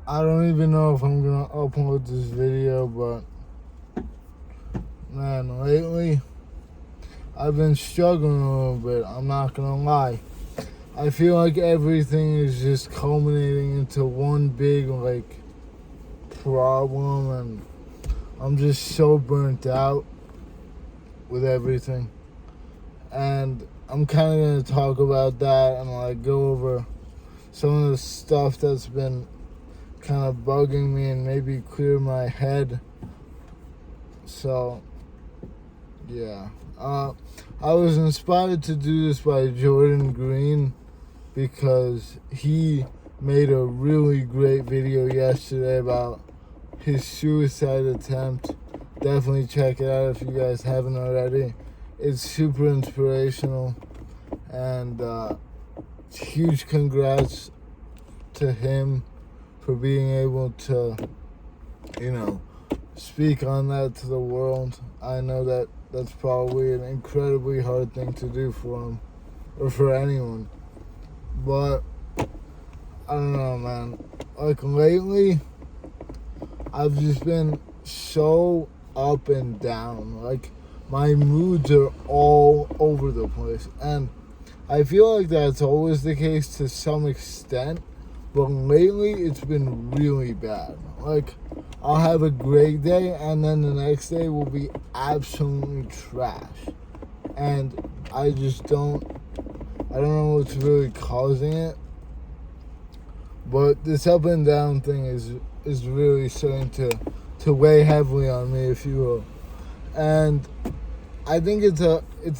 I don't even know if I'm gonna upload this video, but man, lately I've been struggling a little bit. I'm not gonna lie. I feel like everything is just culminating into one big problem, and I'm just so burnt out with everything. And I'm kind of gonna talk about that and go over some of the stuff that's been kind of bugging me and maybe clear my head. So, yeah. I was inspired to do this by Jordan Green because he made a really great video yesterday about his suicide attempt. Definitely check it out if you guys haven't already. It's super inspirational, and huge congrats to him for being able to, speak on that to the world. I know that that's probably an incredibly hard thing to do for him, or for anyone. But, I don't know, man. Lately, I've just been so up and down. My moods are all over the place. And I feel like that's always the case to some extent. But lately, it's been really bad. I'll have a great day, and then the next day will be absolutely trash. And I don't know what's really causing it. But this up and down thing is really starting to weigh heavily on me, if you will. And I think it's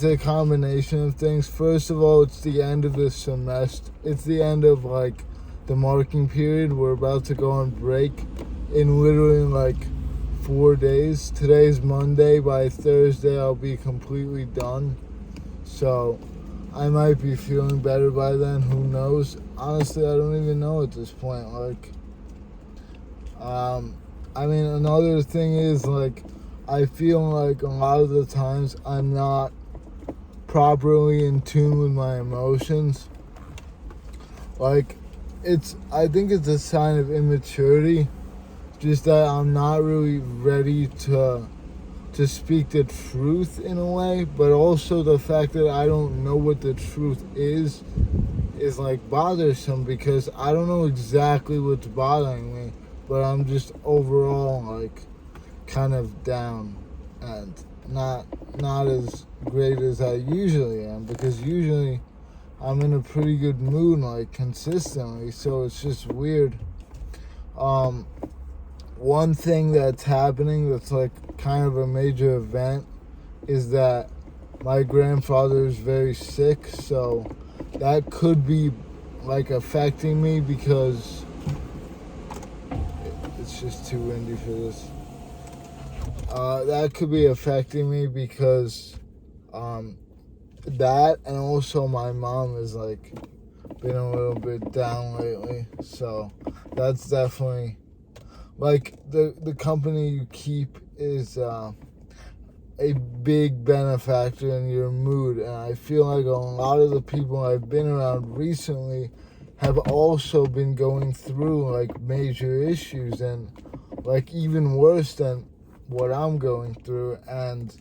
a combination of things. First of all, it's the end of the semester. It's the end of the marking period. We're about to go on break in literally 4 days. Today's Monday. By Thursday, I'll be completely done. So I might be feeling better by then. Who knows? Honestly, I don't even know at this point. Another thing is I feel like a lot of the times I'm not properly in tune with my emotions. I think it's a sign of immaturity, just that I'm not really ready to speak the truth in a way, but also the fact that I don't know what the truth is bothersome, because I don't know exactly what's bothering me, but I'm just overall kind of down and not as great as I usually am, because usually I'm in a pretty good mood consistently, so it's just weird. One thing that's happening that's kind of a major event is that my grandfather is very sick, so that could be affecting me, because it's just too windy for this. That could be affecting me because that, and also my mom is been a little bit down lately, so that's definitely the company you keep is a big benefactor in your mood. And I feel like a lot of the people I've been around recently have also been going through major issues, and even worse than what I'm going through, and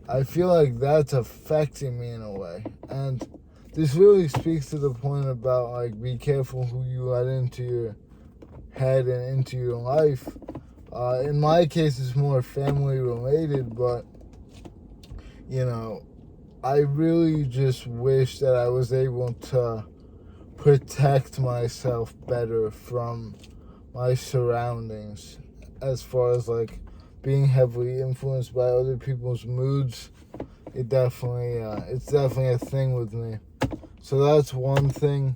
I feel like that's affecting me in a way. And this really speaks to the point about be careful who you let into your head and into your life. In my case, it's more family related, but I really just wish that I was able to protect myself better from my surroundings, as far as being heavily influenced by other people's moods. It's definitely a thing with me. So that's one thing.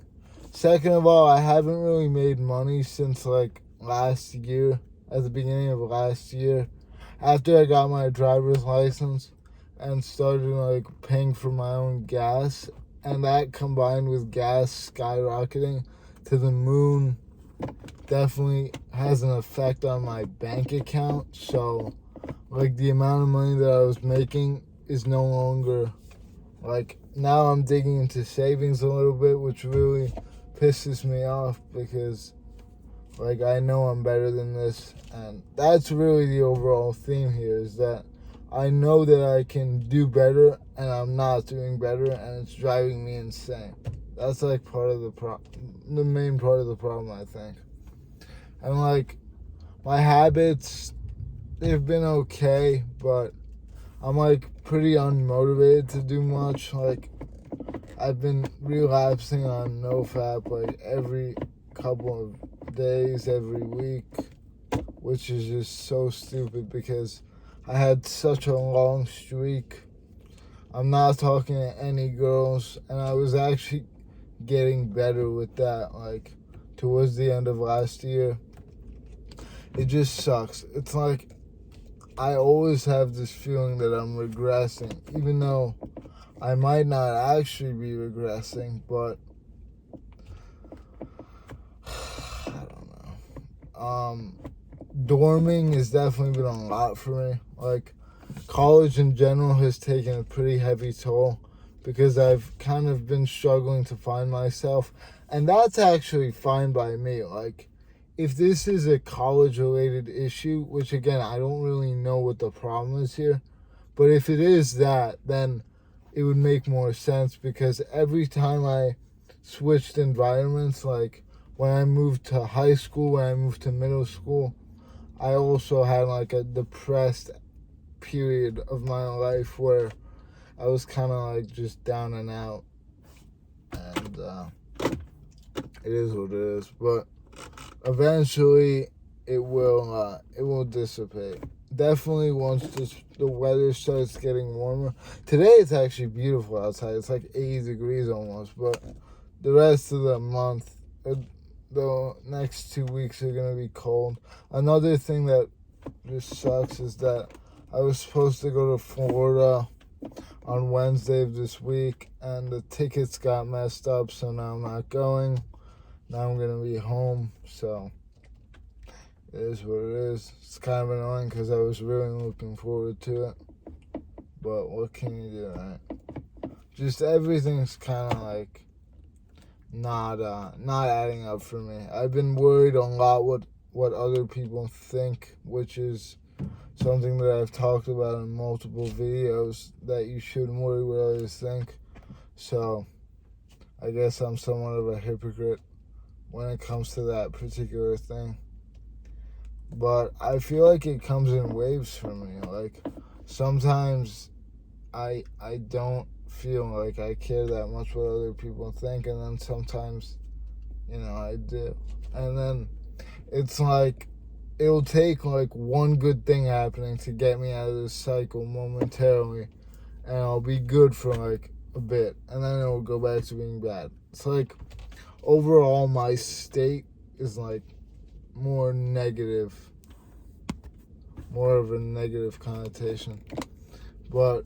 Second of all, I haven't really made money since last year, at the beginning of last year, after I got my driver's license and started paying for my own gas, and that combined with gas skyrocketing to the moon definitely has an effect on my bank account. So the amount of money that I was making is no longer now I'm digging into savings a little bit, which really pisses me off, because Like, I know I'm better than this. And that's really the overall theme here, is that I know that I can do better, and I'm not doing better, and it's driving me insane. That's like part of the main part of the problem, I think. And like, my habits, they've been okay, but I'm like pretty unmotivated to do much. Like, I've been relapsing on NoFap like every couple of days, every week, which is just so stupid because I had such a long streak. I'm not talking to any girls, and I was actually getting better with that, like, towards the end of last year. It just sucks. It's like I always have this feeling that I'm regressing, even though I might not actually be regressing, but I don't know. Dorming has definitely been a lot for me. Like, college in general has taken a pretty heavy toll because I've kind of been struggling to find myself, and that's actually fine by me. Like, if this is a college-related issue, which again, I don't really know what the problem is here, but if it is that, then it would make more sense because every time I switched environments, like when I moved to high school, when I moved to middle school, I also had like a depressed period of my life where I was kind of like just down and out, and it is what it is. But eventually, it will dissipate. Definitely once the weather starts getting warmer. Today it's actually beautiful outside. It's like 80 degrees almost. But the rest of the month, the next 2 weeks are gonna be cold. Another thing that just sucks is that I was supposed to go to Florida on Wednesday of this week, and the tickets got messed up, so now I'm not going. Now I'm going to be home, so it is what it is. It's kind of annoying because I was really looking forward to it, but what can you do, right? Just everything's kind of like not adding up for me. I've been worried a lot what other people think, which is something that I've talked about in multiple videos, that you shouldn't worry what others think. So I guess I'm somewhat of a hypocrite when it comes to that particular thing. But I feel like it comes in waves for me. Like, sometimes I don't feel like I care that much what other people think, and then sometimes, I do. And then it's like it'll take like one good thing happening to get me out of this cycle momentarily, and I'll be good for like a bit, and then it'll go back to being bad. It's like overall my state is like more of a negative connotation. But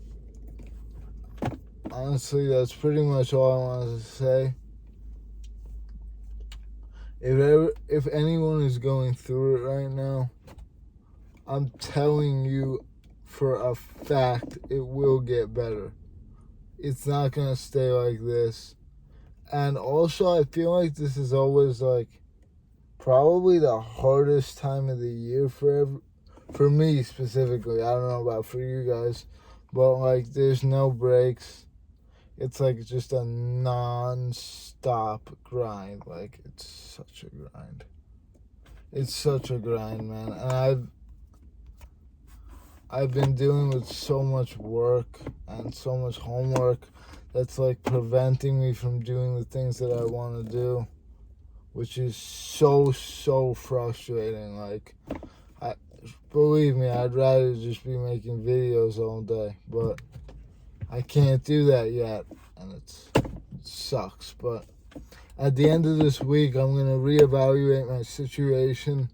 honestly, that's pretty much all I wanted to say. If anyone is going through it right now, I'm telling you for a fact it will get better. It's not gonna stay like this. And also, I feel like this is always like probably the hardest time of the year for me specifically. I don't know about for you guys, but like there's no breaks. It's like just a non-stop grind. Like, it's such a grind. It's such a grind, man. And I've been dealing with so much work and so much homework that's like preventing me from doing the things that I want to do, which is so frustrating. Like, believe me, I'd rather just be making videos all day, but I can't do that yet, and it sucks. But at the end of this week, I'm going to reevaluate my situation.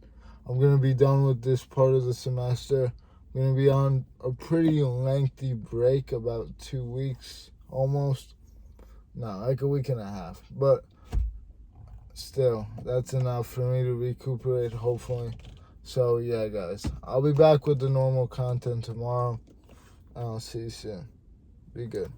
I'm going to be done with this part of the semester. I'm going to be on a pretty lengthy break, about 2 weeks almost. No, like a week and a half. But still, that's enough for me to recuperate, hopefully. So, yeah, guys, I'll be back with the normal content tomorrow. I'll see you soon. Be good.